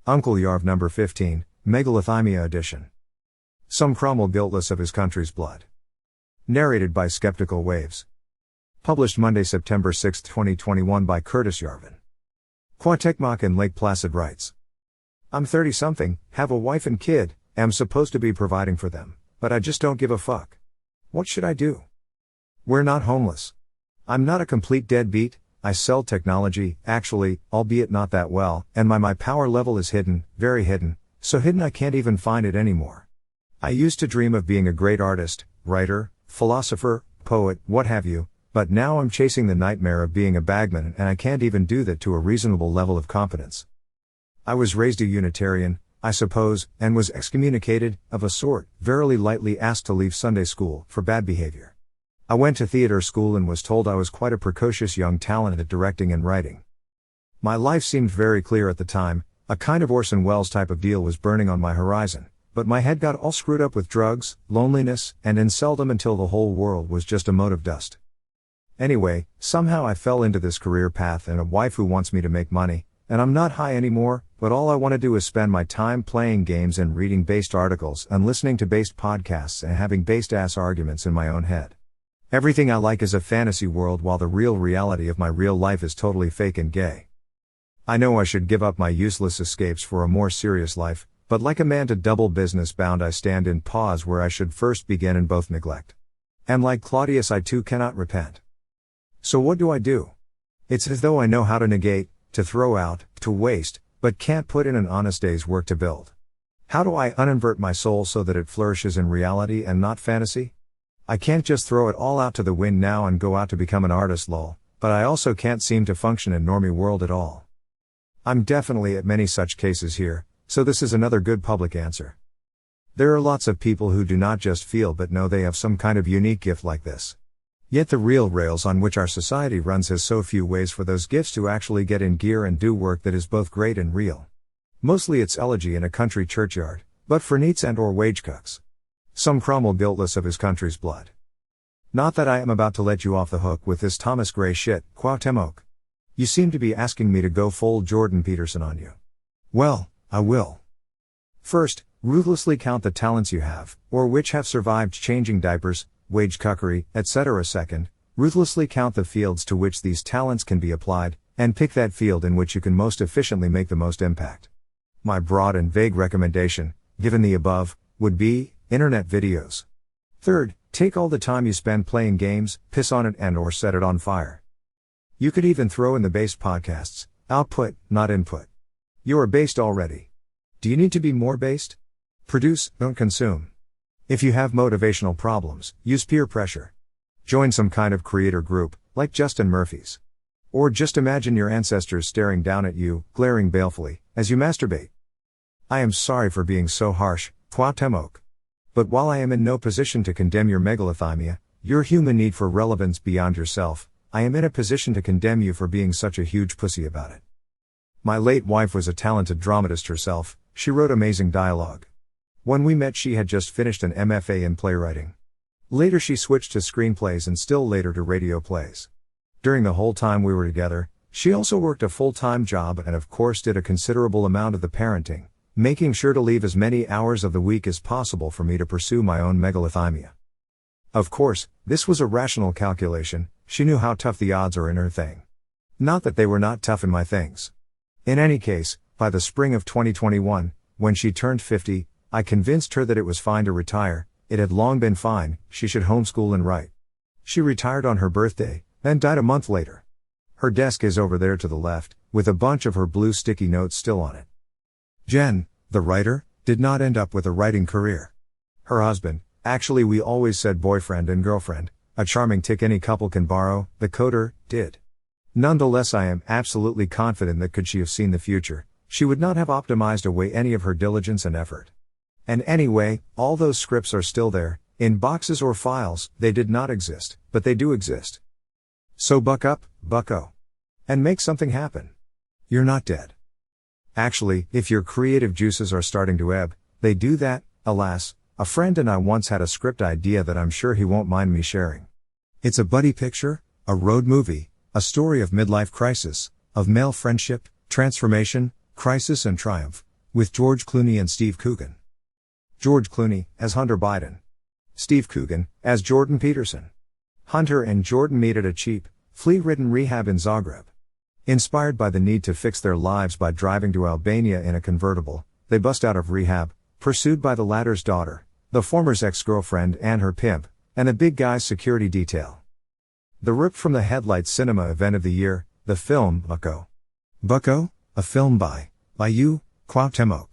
Uncle Yarv number 15, Megalothymia edition. Some Cromwell guiltless of his country's blood. Narrated by Skeptical Waves. Published Monday, September 6, 2021 by Curtis Yarvin. Quatekmak in Lake Placid writes. I'm 30-something, have a wife and kid, am supposed to be providing for them, but I just don't give a fuck. What should I do? We're not homeless. I'm not a complete deadbeat. I sell technology, actually, albeit not that well, and my power level is hidden, very hidden, so hidden I can't even find it anymore. I used to dream of being a great artist, writer, philosopher, poet, what have you, but now I'm chasing the nightmare of being a bagman and I can't even do that to a reasonable level of competence. I was raised a Unitarian, I suppose, and was excommunicated, of a sort, very lightly asked to leave Sunday school, for bad behavior. I went to theater school and was told I was quite a precocious young talent at directing and writing. My life seemed very clear at the time, a kind of Orson Welles type of deal was burning on my horizon, but my head got all screwed up with drugs, loneliness, and inceldom until the whole world was just a mote of dust. Anyway, somehow I fell into this career path and a wife who wants me to make money, and I'm not high anymore, but all I want to do is spend my time playing games and reading based articles and listening to based podcasts and having based ass arguments in my own head. Everything I like is a fantasy world while the real reality of my real life is totally fake and gay. I know I should give up my useless escapes for a more serious life, but like a man to double business bound I stand in pause where I should first begin and both neglect. And like Claudius I too cannot repent. So what do I do? It's as though I know how to negate, to throw out, to waste, but can't put in an honest day's work to build. How do I uninvert my soul so that it flourishes in reality and not fantasy? I can't just throw it all out to the wind now and go out to become an artist lol, but I also can't seem to function in normie world at all. I'm definitely at many such cases here, so this is another good public answer. There are lots of people who do not just feel but know they have some kind of unique gift like this. Yet the real rails on which our society runs has so few ways for those gifts to actually get in gear and do work that is both great and real. Mostly it's elegy in a country churchyard, but for neats and or wage cucks. Some Cromwell guiltless of his country's blood. Not that I am about to let you off the hook with this Thomas Gray shit, Quatekmak. You seem to be asking me to go full Jordan Peterson on you. Well, I will. First, ruthlessly count the talents you have, or which have survived changing diapers, wage cuckery, etc. Second, ruthlessly count the fields to which these talents can be applied, and pick that field in which you can most efficiently make the most impact. My broad and vague recommendation, given the above, would be, internet videos. Third, take all the time you spend playing games, piss on it and or set it on fire. You could even throw in the based podcasts, output, not input. You are based already. Do you need to be more based? Produce, don't consume. If you have motivational problems, use peer pressure. Join some kind of creator group, like Justin Murphy's. Or just imagine your ancestors staring down at you, glaring balefully, as you masturbate. I am sorry for being so harsh, Quatekmak. But while I am in no position to condemn your megalothymia, your human need for relevance beyond yourself, I am in a position to condemn you for being such a huge pussy about it. My late wife was a talented dramatist herself, she wrote amazing dialogue. When we met she had just finished an MFA in playwriting. Later she switched to screenplays and still later to radio plays. During the whole time we were together, she also worked a full-time job and of course did a considerable amount of the parenting, making sure to leave as many hours of the week as possible for me to pursue my own megalothymia. Of course, this was a rational calculation, she knew how tough the odds are in her thing. Not that they were not tough in my things. In any case, by the spring of 2021, when she turned 50, I convinced her that it was fine to retire, it had long been fine, she should homeschool and write. She retired on her birthday, then died a month later. Her desk is over there to the left, with a bunch of her blue sticky notes still on it. Jen, the writer, did not end up with a writing career. Her husband, actually we always said boyfriend and girlfriend, a charming tick any couple can borrow, the coder, did. Nonetheless I am absolutely confident that could she have seen the future, she would not have optimized away any of her diligence and effort. And anyway, all those scripts are still there, in boxes or files, they did not exist, but they do exist. So buck up, bucko. And make something happen. You're not dead. Actually, if your creative juices are starting to ebb, they do that, alas. A friend and I once had a script idea that I'm sure he won't mind me sharing. It's a buddy picture, a road movie, a story of midlife crisis, of male friendship, transformation, crisis and triumph, With George Clooney and Steve Coogan. George Clooney, as Hunter Biden. Steve Coogan, as Jordan Peterson. Hunter and Jordan meet at a cheap, flea-ridden rehab in Zagreb. Inspired by the need to fix their lives by driving to Albania in a convertible, they bust out of rehab, pursued by the latter's daughter, the former's ex-girlfriend and her pimp, and a big guy's security detail. The ripped from the headlights cinema event of the year, the film Bucko. Bucko, a film by you, Cuauhtemoc.